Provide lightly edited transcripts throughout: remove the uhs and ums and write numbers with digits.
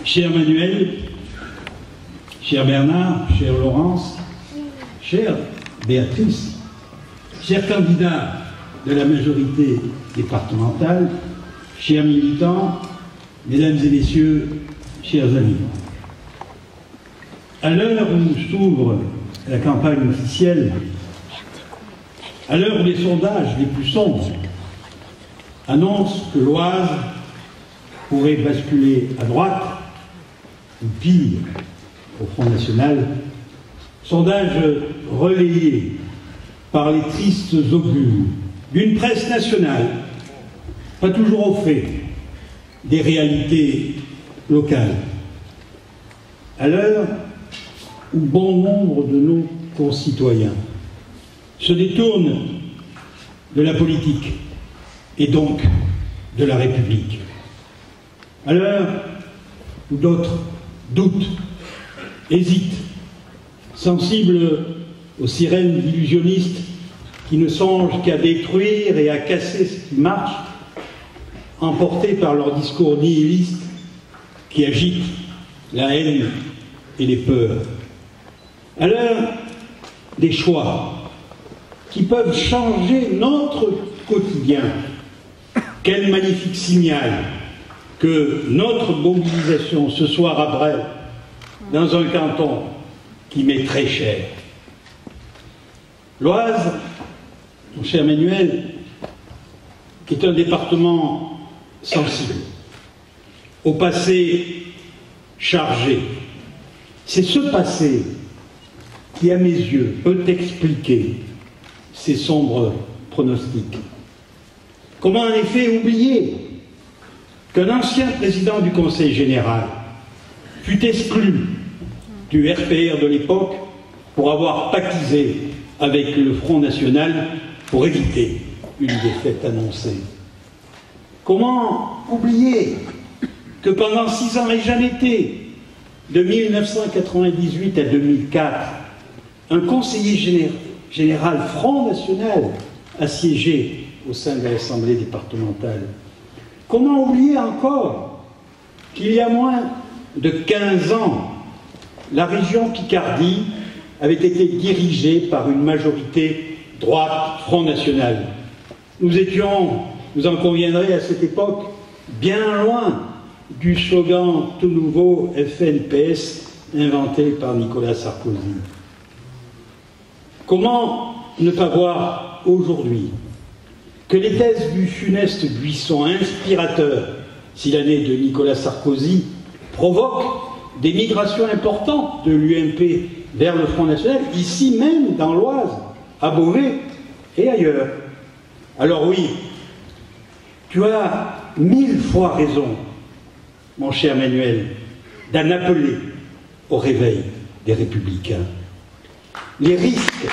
Cher Manuel, cher Bernard, chère Laurence, chère Béatrice, chers candidats de la majorité départementale, chers militants, mesdames et messieurs, chers amis. À l'heure où s'ouvre la campagne officielle, à l'heure où les sondages les plus sombres annoncent que l'Oise pourrait basculer à droite, ou pire, au Front National, sondage relayé par les tristes augures d'une presse nationale, pas toujours au fait des réalités locales. À l'heure où bon nombre de nos concitoyens se détournent de la politique et donc de la République. À l'heure où d'autres doutent, hésitent, sensibles aux sirènes illusionnistes qui ne songent qu'à détruire et à casser ce qui marche, emportés par leurs discours nihilistes qui agitent la haine et les peurs. À l'heure des choix qui peuvent changer notre quotidien, quel magnifique signal que notre mobilisation ce soir à Bray, dans un canton qui m'est très cher. L'Oise, mon cher Manuel, est un département sensible, au passé chargé. C'est ce passé qui, à mes yeux, peut expliquer ces sombres pronostics. Comment en effet oublier qu'un ancien président du Conseil général fut exclu du RPR de l'époque pour avoir pactisé avec le Front National pour éviter une défaite annoncée? Comment oublier que pendant 6 ans et jamais été, de 1998 à 2004, un conseiller général Front National a siégé au sein de l'Assemblée départementale? Comment oublier encore qu'il y a moins de 15 ans, la région Picardie avait été dirigée par une majorité droite Front National? Nous étions, vous en conviendrez, à cette époque, bien loin du slogan tout nouveau FNPS inventé par Nicolas Sarkozy. Comment ne pas voir aujourd'hui que les thèses du funeste Buisson, inspirateur, si l'année de Nicolas Sarkozy, provoquent des migrations importantes de l'UMP vers le Front National, ici même dans l'Oise, à Beauvais et ailleurs? Alors oui, tu as 1000 fois raison, mon cher Manuel, d'en appeler au réveil des Républicains. Les risques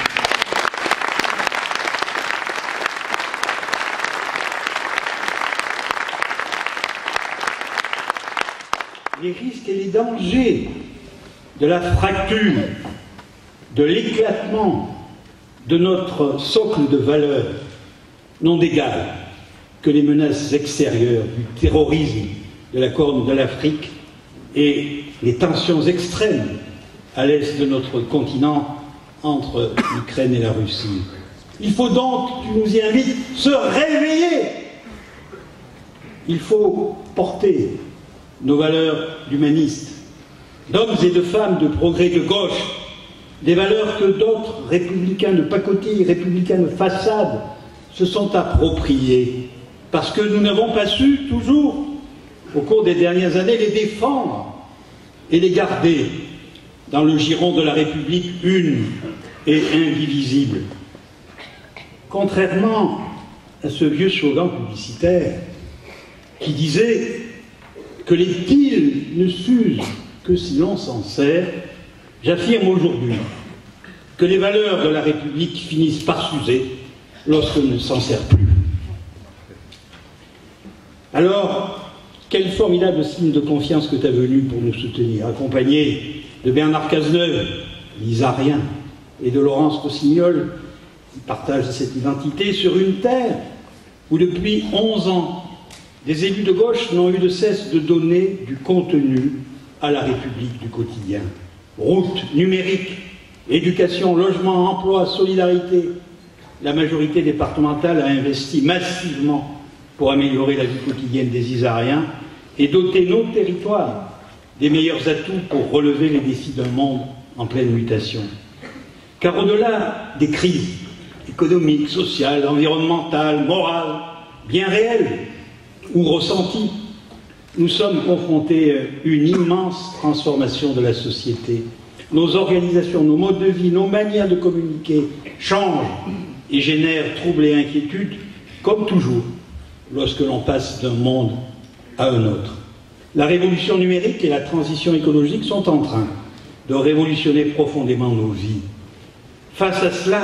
et les dangers de la fracture, de l'éclatement de notre socle de valeurs n'ont d'égal que les menaces extérieures du terrorisme de la Corne de l'Afrique et les tensions extrêmes à l'est de notre continent entre l'Ukraine et la Russie. Il faut donc, tu nous y invites, se réveiller. Il faut porter nos valeurs d'humanistes, d'hommes et de femmes de progrès de gauche, des valeurs que d'autres républicains de pacotille, républicains de façade se sont appropriées, parce que nous n'avons pas su toujours, au cours des dernières années, les défendre et les garder dans le giron de la République une et indivisible. Contrairement à ce vieux slogan publicitaire qui disait que les piles ne s'usent que si l'on s'en sert, j'affirme aujourd'hui que les valeurs de la République finissent par s'user lorsqu'on ne s'en sert plus. Alors, quel formidable signe de confiance que ta venue pour nous soutenir, accompagné de Bernard Cazeneuve, l'Isarien, et de Laurence Rossignol, qui partagent cette identité sur une terre où depuis 11 ans, des élus de gauche n'ont eu de cesse de donner du contenu à la République du quotidien. Route, numérique, éducation, logement, emploi, solidarité. La majorité départementale a investi massivement pour améliorer la vie quotidienne des Isariens et doter nos territoires des meilleurs atouts pour relever les défis d'un monde en pleine mutation. Car au-delà des crises économiques, sociales, environnementales, morales, bien réelles ou ressenties, nous sommes confrontés à une immense transformation de la société. Nos organisations, nos modes de vie, nos manières de communiquer changent et génèrent troubles et inquiétudes, comme toujours, lorsque l'on passe d'un monde à un autre. La révolution numérique et la transition écologique sont en train de révolutionner profondément nos vies. Face à cela,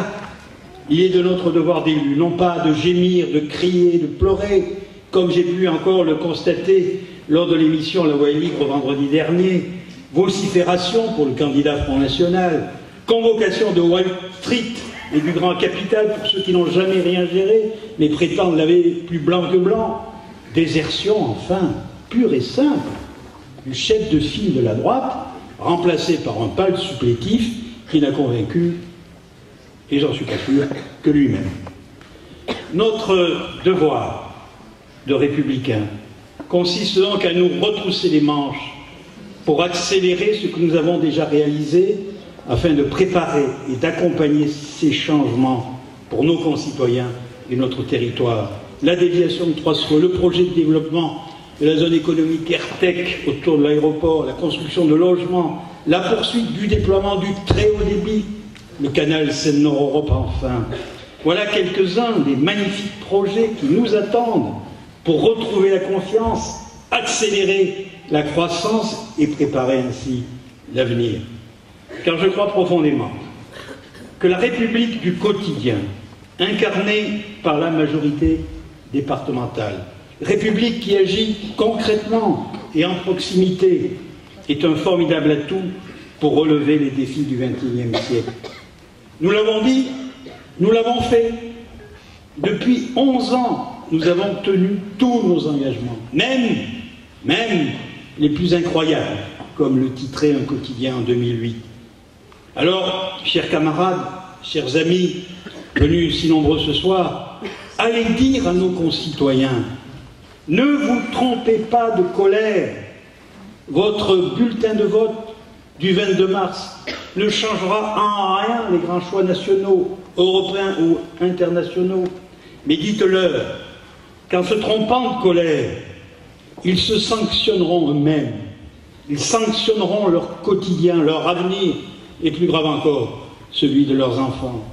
il est de notre devoir d'élus, non pas de gémir, de crier, de pleurer, comme j'ai pu encore le constater lors de l'émission La Voix est libre vendredi dernier, vocifération pour le candidat Front National, convocation de Wall Street et du grand capital pour ceux qui n'ont jamais rien géré, mais prétendent laver plus blanc que blanc, désertion enfin, pure et simple, du chef de file de la droite, remplacé par un pâle supplétif qui n'a convaincu, et j'en suis pas sûr, que lui-même. Notre devoir de républicains consiste donc à nous retrousser les manches pour accélérer ce que nous avons déjà réalisé afin de préparer et d'accompagner ces changements pour nos concitoyens et notre territoire. La déviation de Troisseau, le projet de développement de la zone économique AirTech autour de l'aéroport, la construction de logements, la poursuite du déploiement du très haut débit, le canal Seine-Nord-Europe enfin. Voilà quelques-uns des magnifiques projets qui nous attendent pour retrouver la confiance, accélérer la croissance et préparer ainsi l'avenir. Car je crois profondément que la République du quotidien, incarnée par la majorité départementale, République qui agit concrètement et en proximité, est un formidable atout pour relever les défis du XXIe siècle. Nous l'avons dit, nous l'avons fait. Depuis 11 ans, nous avons tenu tous nos engagements, même les plus incroyables, comme le titrait un quotidien en 2008. Alors, chers camarades, chers amis, venus si nombreux ce soir, allez dire à nos concitoyens, ne vous trompez pas de colère. Votre bulletin de vote du 22 mars ne changera en rien les grands choix nationaux, européens ou internationaux. Mais dites-leur qu'en se trompant de colère, ils se sanctionneront eux-mêmes. Ils sanctionneront leur quotidien, leur avenir, et plus grave encore, celui de leurs enfants.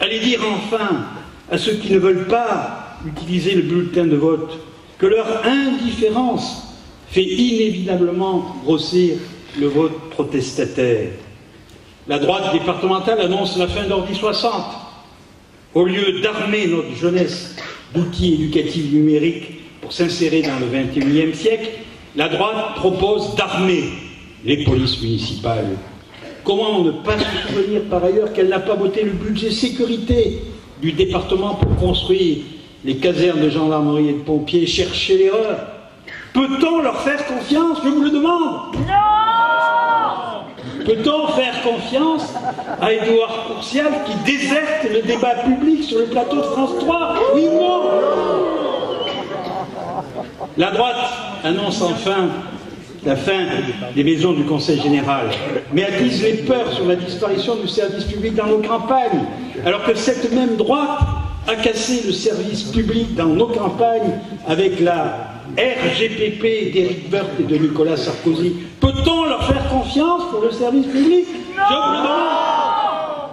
Allez dire enfin à ceux qui ne veulent pas utiliser le bulletin de vote que leur indifférence fait inévitablement grossir le vote protestataire. La droite départementale annonce la fin d'Ordi 60. Au lieu d'armer notre jeunesse d'outils éducatifs numériques pour s'insérer dans le XXIe siècle, la droite propose d'armer les polices municipales. Comment ne pas se souvenir par ailleurs qu'elle n'a pas voté le budget sécurité du département pour construire les casernes de gendarmerie et de pompiers, chercher l'erreur? Peut-on leur faire confiance? Je vous le demande. Non. Peut-on faire confiance à Édouard Courcial qui déserte le débat public sur le plateau de France 3? Oui ou non? La droite annonce enfin la fin des maisons du Conseil général, mais attise les peurs sur la disparition du service public dans nos campagnes, alors que cette même droite a cassé le service public dans nos campagnes avec la RGPP d'Éric Woerth et de Nicolas Sarkozy. Peut-on leur faire confiance pour le service public? Je vous le demande.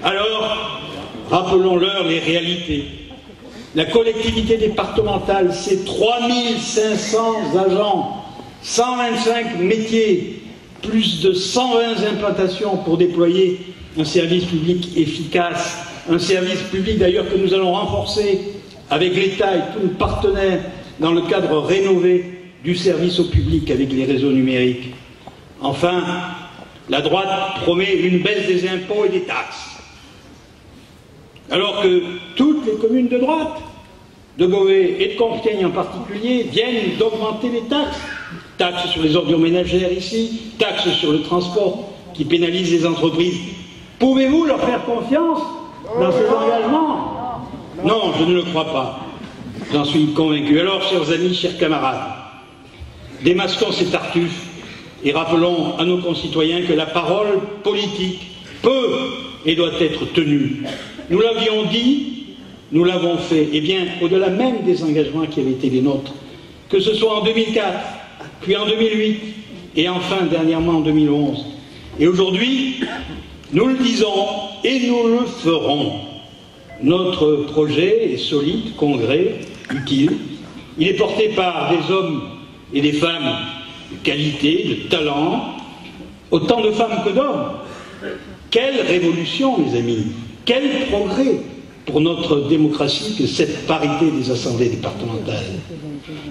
Alors, rappelons-leur les réalités. La collectivité départementale, c'est 3500 agents, 125 métiers, plus de 120 implantations pour déployer un service public efficace, un service public d'ailleurs que nous allons renforcer avec l'État et tous nos partenaires dans le cadre rénové du service au public avec les réseaux numériques. Enfin, la droite promet une baisse des impôts et des taxes. Alors que toutes les communes de droite de Beauvais et de Compiègne en particulier viennent d'augmenter les taxes. Taxes sur les ordures ménagères ici, taxes sur le transport qui pénalisent les entreprises. Pouvez-vous leur faire confiance dans ces engagements? Non, je ne le crois pas. J'en suis convaincu. Alors, chers amis, chers camarades, démasquons ces tartuffes et rappelons à nos concitoyens que la parole politique peut et doit être tenue. Nous l'avions dit, nous l'avons fait, et bien au-delà même des engagements qui avaient été les nôtres, que ce soit en 2004, puis en 2008, et enfin dernièrement en 2011. Et aujourd'hui, nous le disons et nous le ferons. Notre projet est solide, concret, utile. Il est porté par des hommes et des femmes de qualité, de talent, autant de femmes que d'hommes. Quelle révolution, mes amis, quel progrès pour notre démocratie que cette parité des assemblées départementales.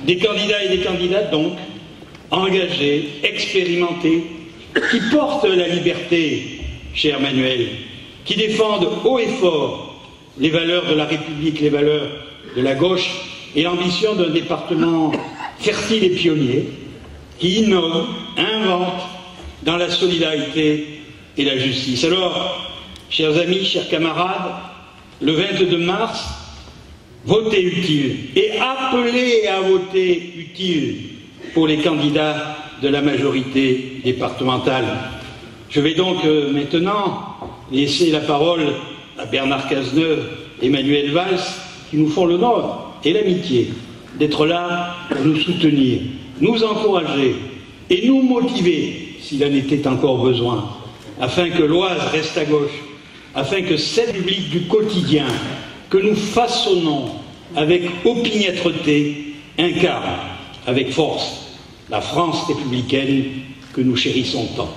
Des candidats et des candidates donc, engagés, expérimentés, qui portent la liberté, cher Manuel, qui défendent haut et fort les valeurs de la République, les valeurs de la gauche et l'ambition d'un département fertile et pionnier, qui innove, invente dans la solidarité et la justice. Alors, chers amis, chers camarades, le 22 mars, votez utile et appelez à voter utile pour les candidats de la majorité départementale. Je vais donc maintenant laisser la parole à Bernard Cazeneuve et Manuel Valls, qui nous font l'honneur et l'amitié d'être là pour nous soutenir, nous encourager et nous motiver, s'il en était encore besoin, afin que l'Oise reste à gauche, afin que cette République du quotidien que nous façonnons avec opiniâtreté incarne avec force la France républicaine que nous chérissons tant.